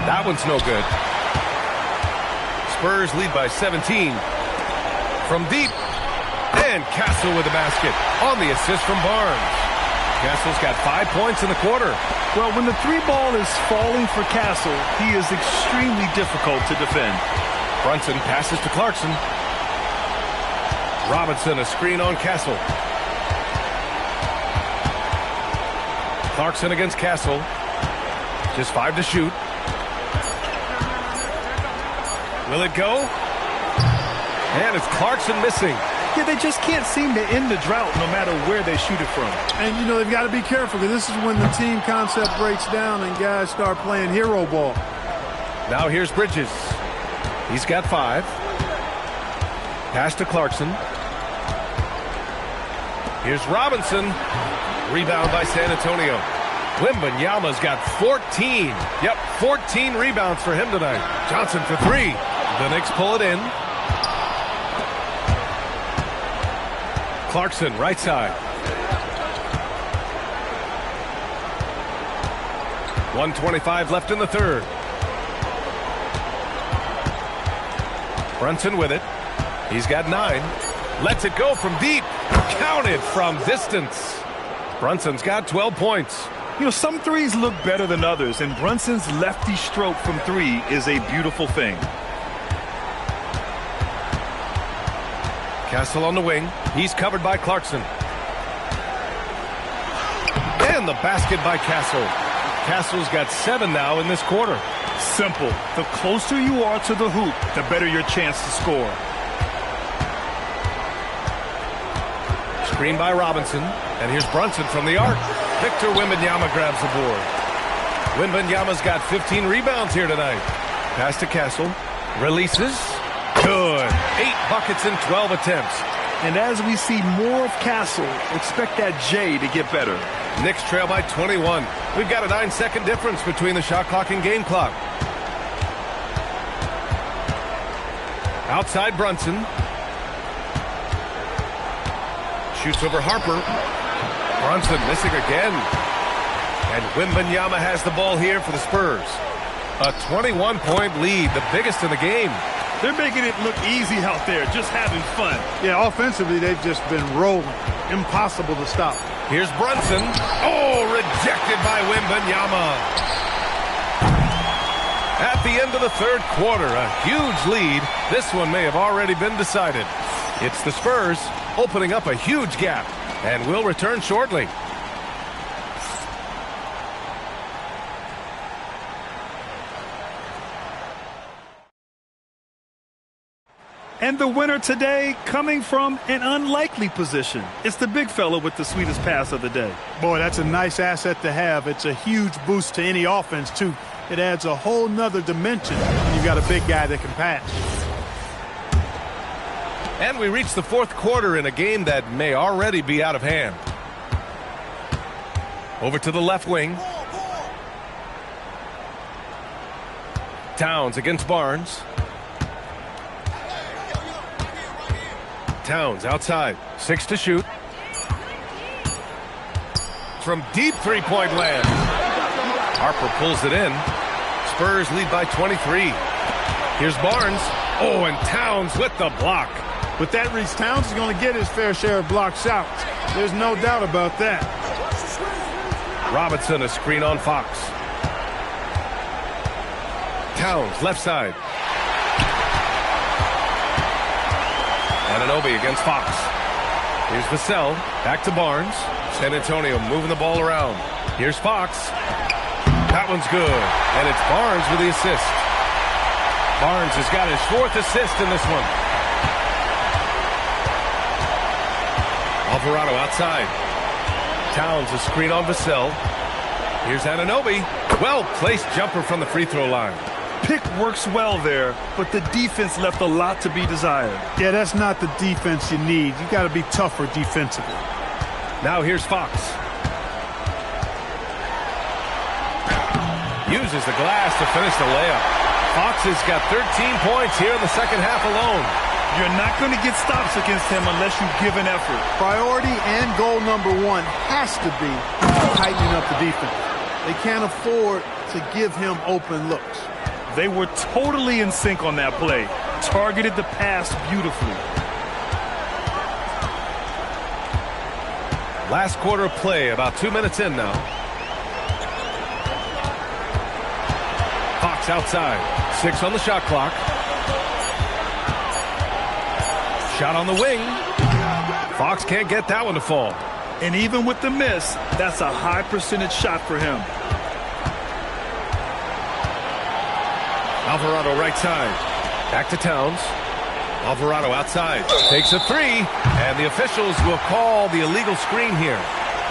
That one's no good. Spurs lead by 17. From deep. And Castle with the basket on the assist from Barnes. Castle's got 5 points in the quarter. Well, when the three ball is falling for Castle, he is extremely difficult to defend. Brunson passes to Clarkson. Robinson a screen on Castle. Clarkson against Castle. Just 5 to shoot. Will it go? And it's Clarkson missing. Yeah, they just can't seem to end the drought no matter where they shoot it from. And, you know, they've got to be careful because this is when the team concept breaks down and guys start playing hero ball. Now here's Bridges. He's got 5. Pass to Clarkson. Here's Robinson. Rebound by San Antonio. Wembanyama's got 14. Yep, 14 rebounds for him tonight. Johnson for 3. The Knicks pull it in. Clarkson, right side. 1:25 left in the third. Brunson with it. He's got 9. Lets it go from deep. Counted from distance. Brunson's got 12 points. You know, some threes look better than others, and Brunson's lefty stroke from 3 is a beautiful thing. Castle on the wing. He's covered by Clarkson. And the basket by Castle. Castle's got 7 now in this quarter. Simple. The closer you are to the hoop, the better your chance to score. Screen by Robinson. And here's Brunson from the arc. Victor Wembanyama grabs the board. Wembanyama's got 15 rebounds here tonight. Pass to Castle. Releases. Good. 8 buckets in 12 attempts. And as we see more of Castle, expect that J to get better. Knicks trail by 21. We've got a 9-second difference between the shot clock and game clock. Outside Brunson. Shoots over Harper. Brunson missing again. And Wembanyama has the ball here for the Spurs. A 21-point lead, the biggest in the game. They're making it look easy out there, just having fun. Yeah, offensively, they've just been rolling. Impossible to stop. Here's Brunson. Oh, rejected by Wembanyama. At the end of the third quarter, a huge lead. This one may have already been decided. It's the Spurs opening up a huge gap, and we'll return shortly. And the winner today coming from an unlikely position. It's the big fella with the sweetest pass of the day. Boy, that's a nice asset to have. It's a huge boost to any offense, too. It adds a whole nother dimension when you've got a big guy that can pass. And we reach the fourth quarter in a game that may already be out of hand. Over to the left wing. Towns against Barnes. Towns outside. 6 to shoot. From deep three-point land. Harper pulls it in. Spurs lead by 23. Here's Barnes. Oh, and Towns with the block. With that reach, Towns is going to get his fair share of block shots. There's no doubt about that. Robinson a screen on Fox. Towns left side. Anunoby against Fox. Here's Vassell. Back to Barnes. San Antonio moving the ball around. Here's Fox. That one's good. And it's Barnes with the assist. Barnes has got his 4th assist in this one. Alvarado outside. Towns a screen on Vassell. Here's Anunoby. Well-placed jumper from the free throw line. Pick works well there, but the defense left a lot to be desired. Yeah, that's not the defense you need. You got to be tougher defensively. Now here's Fox. Uses the glass to finish the layup. Fox has got 13 points here in the second half alone. You're not going to get stops against him unless you give an effort. Priority and goal number one has to be tightening up the defense. They can't afford to give him open looks. They were totally in sync on that play. Targeted the pass beautifully. Last quarter of play, about 2 minutes in now. Fox outside. 6 on the shot clock. Shot on the wing. Fox can't get that one to fall. And even with the miss, that's a high percentage shot for him. Alvarado right side. Back to Towns. Alvarado outside. Takes a three. And the officials will call the illegal screen here.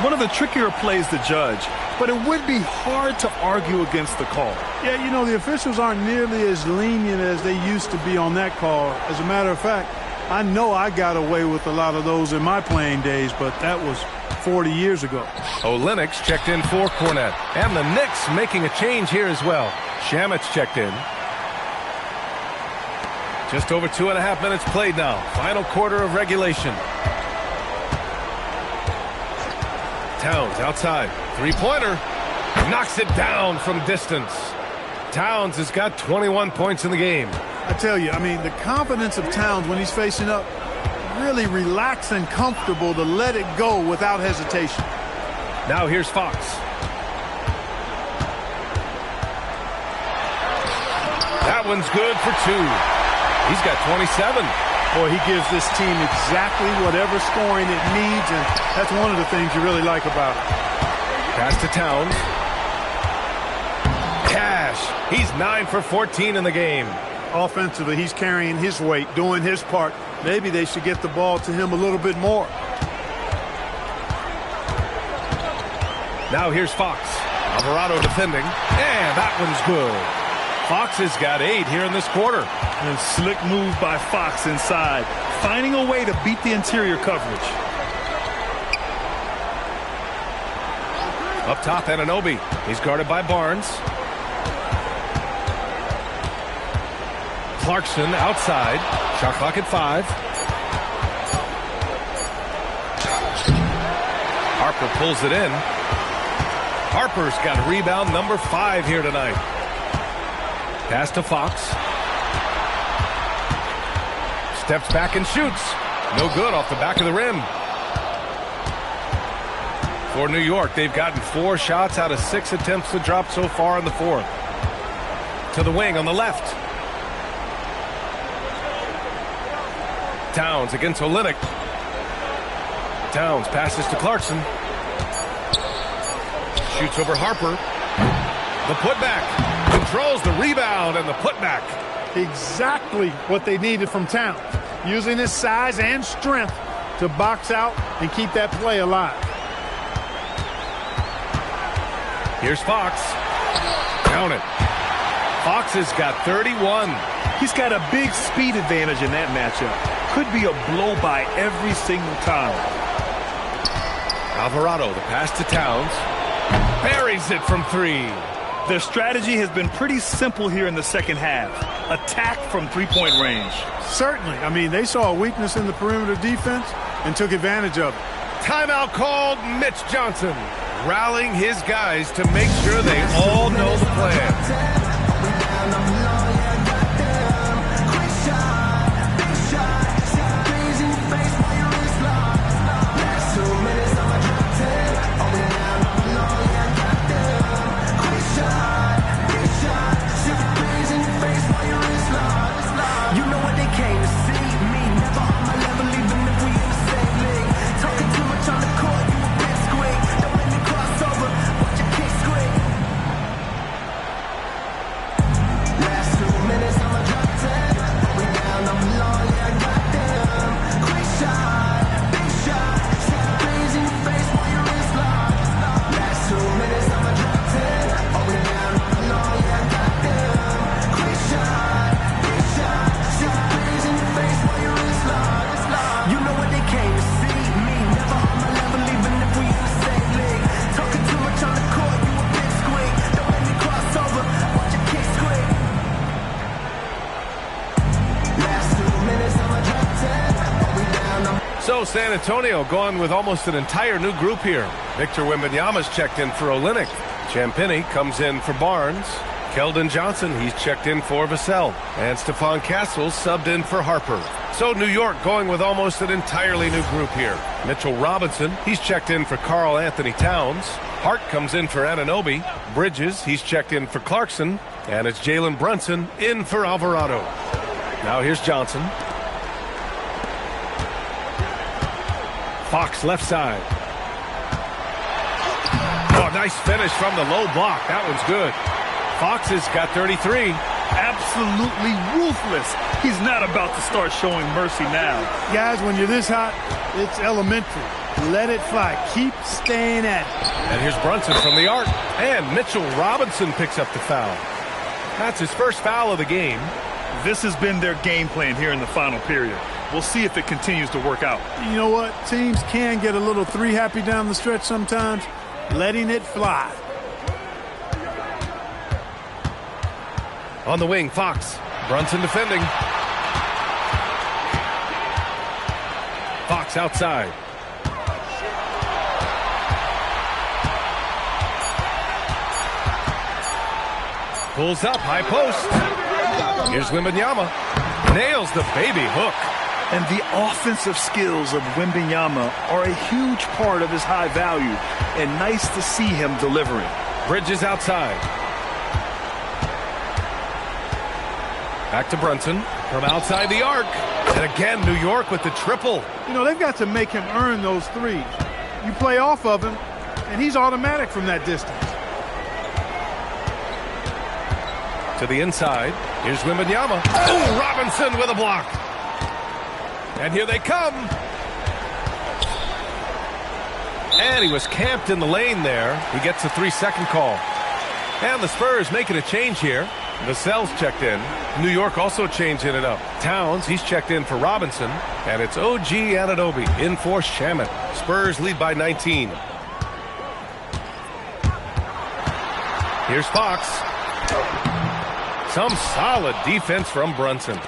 One of the trickier plays to judge, but it would be hard to argue against the call. Yeah, you know, the officials aren't nearly as lenient as they used to be on that call. As a matter of fact, I know I got away with a lot of those in my playing days, but that was 40 years ago. Olenek's checked in for Cornette. And the Knicks making a change here as well. Shamit's checked in. Just over 2.5 minutes played now. Final quarter of regulation. Towns outside. Three-pointer. Knocks it down from distance. Towns has got 21 points in the game. I tell you, I mean, the confidence of Towns when he's facing up, really relaxed and comfortable to let it go without hesitation. Now here's Fox. That one's good for 2. He's got 27. Boy, he gives this team exactly whatever scoring it needs, and that's one of the things you really like about it. Pass to Towns. Cash. He's 9 for 14 in the game. Offensively, he's carrying his weight, doing his part. Maybe they should get the ball to him a little bit more. Now here's Fox. Alvarado defending. And that one's good. Fox has got 8 here in this quarter. And slick move by Fox inside, finding a way to beat the interior coverage. Up top, Anunoby. He's guarded by Barnes. Clarkson outside. Shot clock at 5. Harper pulls it in. Harper's got rebound number 5 here tonight. Pass to Fox. Steps back and shoots. No good off the back of the rim. For New York, they've gotten 4 shots out of 6 attempts to drop so far in the fourth. To the wing on the left. Towns against Olynyk. Towns passes to Clarkson. Shoots over Harper. The putback. Controls the rebound and the putback. Exactly what they needed from Towns. Using his size and strength to box out and keep that play alive. Here's Fox. Count it. Fox has got 31. He's got a big speed advantage in that matchup. Could be a blow by every single time. Alvarado, the pass to Towns. Buries it from 3. Their strategy has been pretty simple here in the second half. Attack from three-point range. Certainly. I mean, they saw a weakness in the perimeter defense and took advantage of it. Timeout called. Mitch Johnson rallying his guys to make sure they all know the plan. So San Antonio going with almost an entire new group here. Victor Wembanyama's checked in for Olynyk. Champagnie comes in for Barnes. Keldon Johnson, he's checked in for Vassell. And Stephon Castles subbed in for Harper. So New York going with almost an entirely new group here. Mitchell Robinson, he's checked in for Karl Anthony Towns. Hart comes in for Anunoby. Bridges, he's checked in for Clarkson. And it's Jalen Brunson in for Alvarado. Now here's Johnson. Fox left side. Oh, nice finish from the low block. That one's good. Fox has got 33. Absolutely ruthless. He's not about to start showing mercy now. Guys, when you're this hot, it's elementary. Let it fly. Keep staying at it. And here's Brunson from the arc. And Mitchell Robinson picks up the foul. That's his first foul of the game. This has been their game plan here in the final period. We'll see if it continues to work out. You know what? Teams can get a little three happy down the stretch sometimes. Letting it fly. On the wing, Fox. Brunson defending. Fox outside. Pulls up, high post. Here's Wembanyama. Nails the baby hook. And the offensive skills of Wembanyama are a huge part of his high value. And nice to see him delivering. Bridges outside. Back to Brunson from outside the arc. And again, New York with the triple. You know, they've got to make him earn those threes. You play off of him, and he's automatic from that distance. To the inside. Here's Wembanyama. Oh, Robinson with a block. And here they come. And he was camped in the lane there. He gets a 3-second call. And the Spurs making a change here. Vassell's checked in. New York also changing it up. Towns, he's checked in for Robinson. And it's OG Anunoby in for Shamet. Spurs lead by 19. Here's Fox. Some solid defense from Brunson.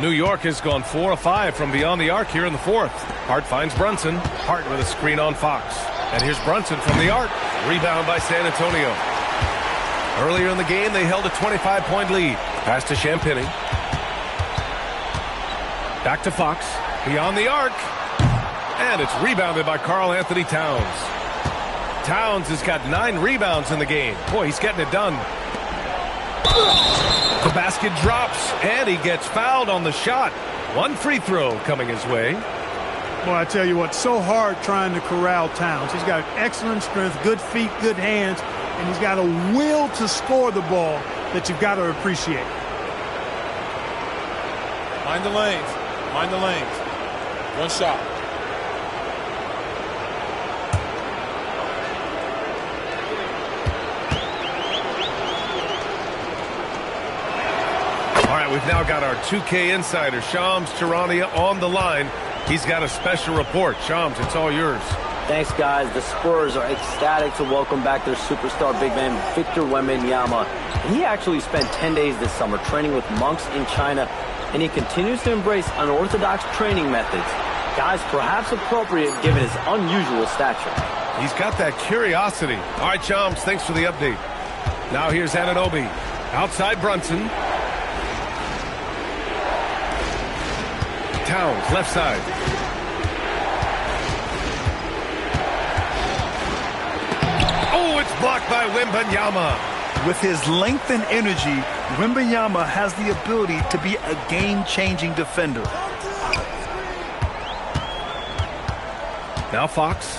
New York has gone 4 of 5 from beyond the arc here in the fourth. Hart finds Brunson. Hart with a screen on Fox. And here's Brunson from the arc. Rebound by San Antonio. Earlier in the game, they held a 25-point lead. Pass to Champagnie. Back to Fox. Beyond the arc. And it's rebounded by Karl Anthony Towns. Towns has got 9 rebounds in the game. Boy, he's getting it done. The basket drops, and he gets fouled on the shot. One free throw coming his way. Well, I tell you what, so hard trying to corral Towns. He's got excellent strength, good feet, good hands, and he's got a will to score the ball that you've got to appreciate. Mind the lanes. Mind the lanes. One shot. All right, we've now got our 2K insider, Shams Charania, on the line. He's got a special report. Shams, it's all yours. Thanks, guys. The Spurs are ecstatic to welcome back their superstar big man, Victor Wembanyama. He actually spent 10 days this summer training with monks in China, and he continues to embrace unorthodox training methods. Guys, perhaps appropriate given his unusual stature. He's got that curiosity. All right, Shams, thanks for the update. Now here's Anunoby. Outside Brunson. Towns, left side. Oh, it's blocked by Wembanyama. With his length and energy, Wembanyama has the ability to be a game-changing defender. Now Fox.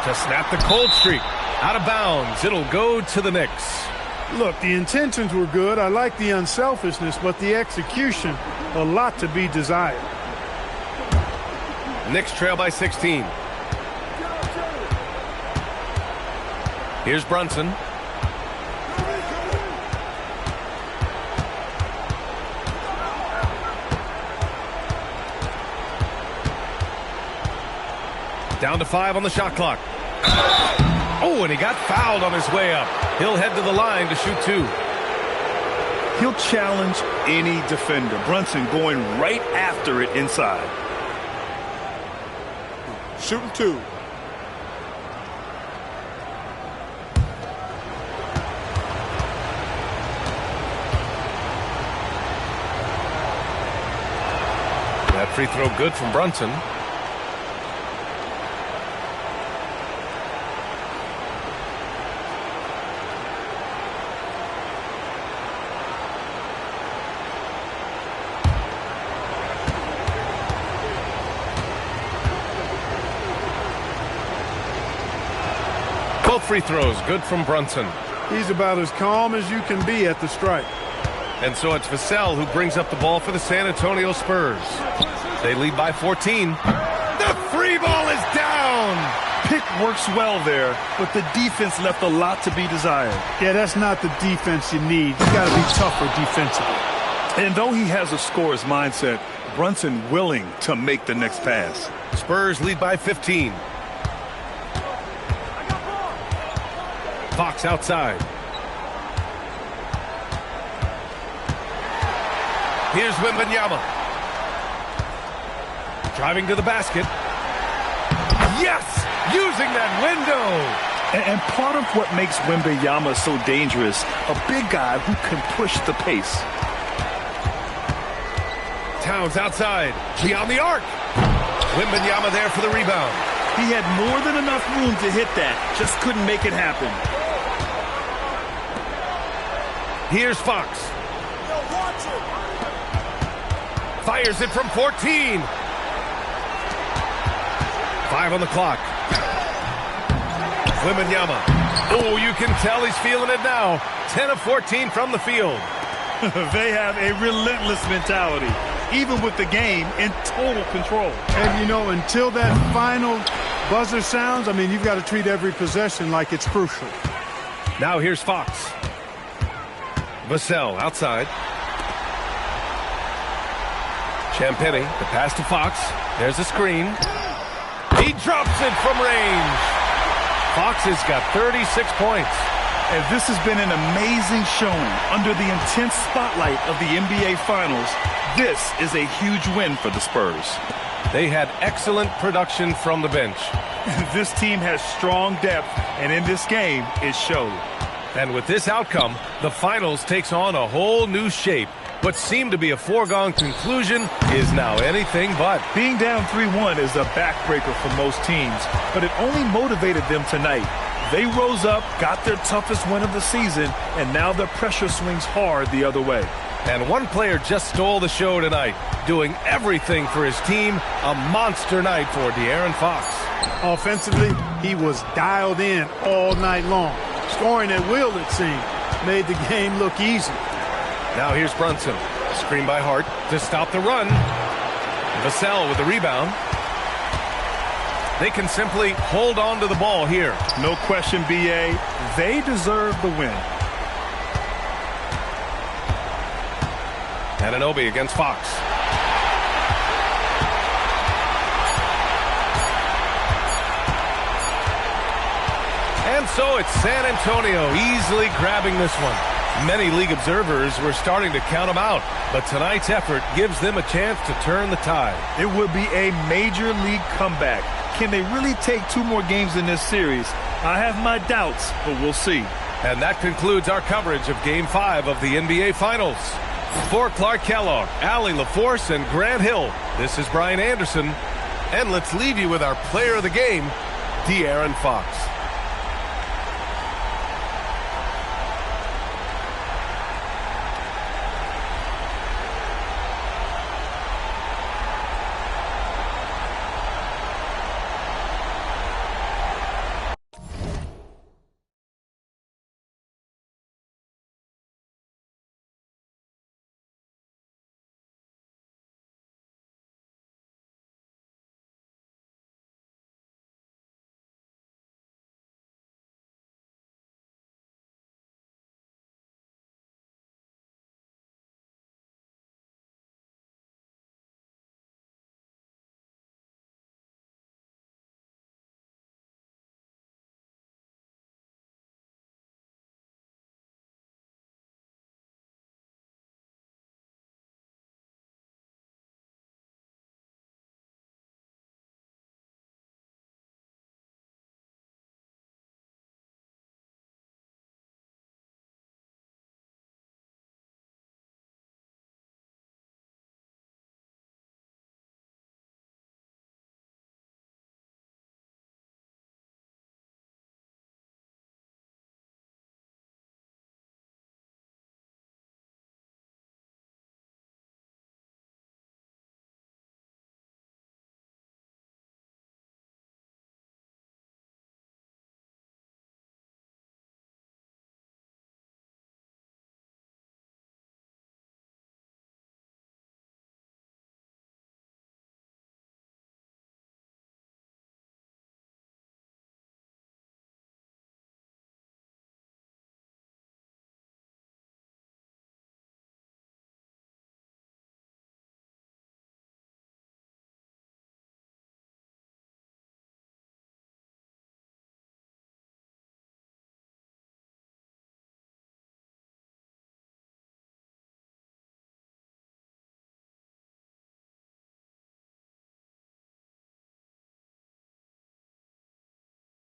To snap the cold streak. Out of bounds. It'll go to the Knicks. Look, the intentions were good. I like the unselfishness, but the execution, a lot to be desired. Knicks trail by 16. Here's Brunson. Down to 5 on the shot clock. Oh, and he got fouled on his way up. He'll head to the line to shoot 2. He'll challenge any defender. Brunson going right after it inside. Shooting 2. That free throw good from Brunson. Both free throws good from Brunson. He's about as calm as you can be at the strike. And so it's Vassell who brings up the ball for the San Antonio Spurs. They lead by 14. The free ball is down. Pick works well there, but the defense left a lot to be desired. Yeah, that's not the defense you need. You got to be tougher defensively. And though he has a scorer's mindset, Brunson willing to make the next pass. Spurs lead by 15. Fox outside. Here's Wembanyama. Driving to the basket. Yes! Using that window! And part of what makes Wembanyama so dangerous, a big guy who can push the pace. Towns outside. Beyond the arc. Wembanyama there for the rebound. He had more than enough room to hit that. Just couldn't make it happen. Here's Fox. Fires it from 14. 5 on the clock. Wembanyama. Oh, you can tell he's feeling it now. 10 of 14 from the field. They have a relentless mentality, even with the game in total control. And, you know, until that final buzzer sounds, I mean, you've got to treat every possession like it's crucial. Now here's Fox. Vassell outside. Champagny, the pass to Fox. There's a screen. He drops it from range. Fox has got 36 points. And this has been an amazing showing. Under the intense spotlight of the NBA Finals, this is a huge win for the Spurs. They had excellent production from the bench. This team has strong depth, and in this game, it showed. And with this outcome, the Finals takes on a whole new shape. What seemed to be a foregone conclusion is now anything but. Being down 3-1 is a backbreaker for most teams, but it only motivated them tonight. They rose up, got their toughest win of the season, and now the pressure swings hard the other way. And one player just stole the show tonight, doing everything for his team. A monster night for De'Aaron Fox. Offensively, he was dialed in all night long. Scoring at will, it seemed, made the game look easy. Now here's Brunson. Screen by Hart to stop the run. Vassell with the rebound. They can simply hold on to the ball here. No question, B.A. They deserve the win. Anunoby against Fox. And so it's San Antonio easily grabbing this one. Many league observers were starting to count them out, but tonight's effort gives them a chance to turn the tide. It would be a major league comeback. Can they really take 2 more games in this series? I have my doubts, but we'll see. And that concludes our coverage of Game 5 of the NBA Finals. For Clark Kellogg, Allie LaForce, and Grant Hill, this is Brian Anderson. And let's leave you with our player of the game, De'Aaron Fox.